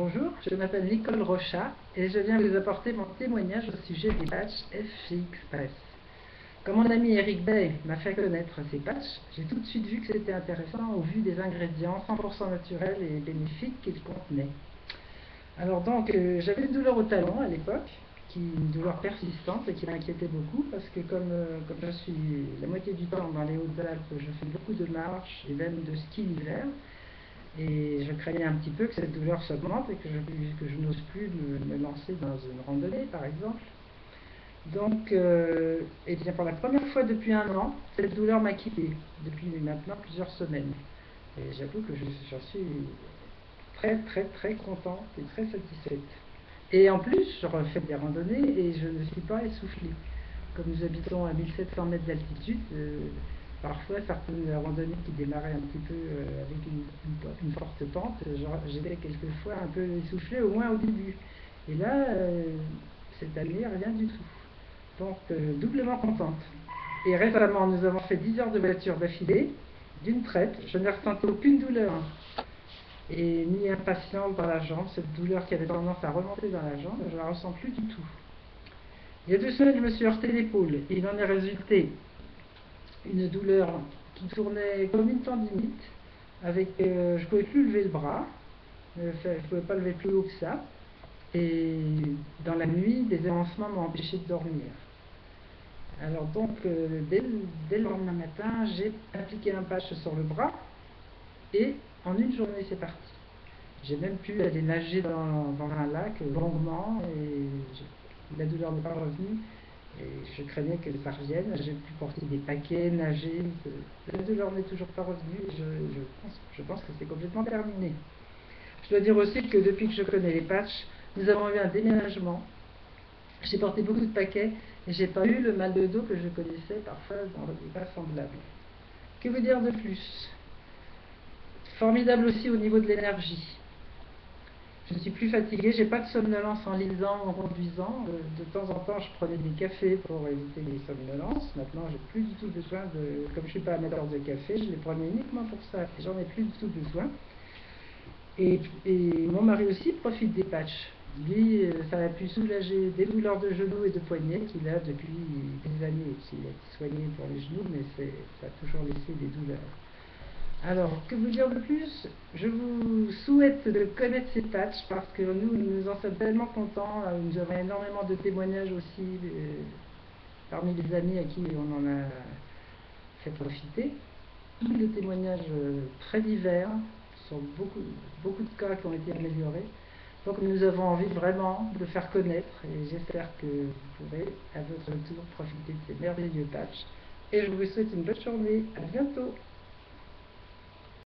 Bonjour, je m'appelle Nicole Rochat et je viens vous apporter mon témoignage au sujet des patchs FG Express. Quand mon ami Eric Bay m'a fait connaître ces patchs, j'ai tout de suite vu que c'était intéressant au vu des ingrédients 100% naturels et bénéfiques qu'ils contenaient. Alors donc, j'avais une douleur au talon à l'époque, une douleur persistante et qui m'inquiétait beaucoup parce que comme je suis la moitié du temps dans les Hautes-Alpes, je fais beaucoup de marches et même de ski l'hiver. Et je craignais un petit peu que cette douleur s'augmente et que je n'ose plus me lancer dans une randonnée, par exemple. Donc, et bien pour la première fois depuis un an, cette douleur m'a quitté, depuis maintenant plusieurs semaines. Et j'avoue que j'en suis très très très contente et très satisfaite. Et en plus, je refais des randonnées et je ne suis pas essoufflée. Comme nous habitons à 1700 mètres d'altitude, parfois certaines randonnées qui démarraient un petit peu avec une forte pente, j'étais quelquefois un peu essoufflé, au moins au début. Et là, cette année, rien du tout. Donc, doublement contente. Et récemment, nous avons fait 10 heures de voiture d'affilée, d'une traite. Je n'ai ressenti aucune douleur et ni impatience dans la jambe. Cette douleur qui avait tendance à remonter dans la jambe, je ne la ressens plus du tout. Il y a 2 semaines, je me suis heurté l'épaule et il en est résulté une douleur qui tournait comme une tendinite. Je ne pouvais plus lever le bras, je ne pouvais pas lever plus haut que ça. Et dans la nuit, des élancements m'ont empêché de dormir. Alors donc, dès le lendemain matin, j'ai appliqué un patch sur le bras et en une journée, c'est parti. J'ai même pu aller nager dans un lac longuement et la douleur n'est pas revenue. Et je craignais que ça revienne. J'ai pu porter des paquets, nager. La douleur n'est toujours pas revenue. Et je pense que c'est complètement terminé. Je dois dire aussi que depuis que je connais les patchs, nous avons eu un déménagement. J'ai porté beaucoup de paquets et j'ai pas eu le mal de dos que je connaissais parfois dans des cas semblables. Que vous dire de plus? Formidable aussi au niveau de l'énergie. Je ne suis plus fatiguée, j'ai pas de somnolence en lisant ou en conduisant. De temps en temps, je prenais des cafés pour éviter les somnolences. Maintenant, j'ai plus du tout besoin comme je suis pas amateur de café, je les prenais uniquement pour ça. J'en ai plus du tout besoin. Et mon mari aussi profite des patchs. Lui, ça a pu soulager des douleurs de genoux et de poignets qu'il a depuis des années. Il a été soigné pour les genoux, mais ça a toujours laissé des douleurs. Alors, que vous dire de plus? Je vous souhaite de connaître ces patchs parce que nous en sommes tellement contents. Nous avons énormément de témoignages aussi parmi les amis à qui on en a fait profiter. Tous les témoignages très divers, sur beaucoup de cas qui ont été améliorés. Donc nous avons envie vraiment de le faire connaître et j'espère que vous pourrez à votre tour profiter de ces merveilleux patchs. Et je vous souhaite une bonne journée. À bientôt.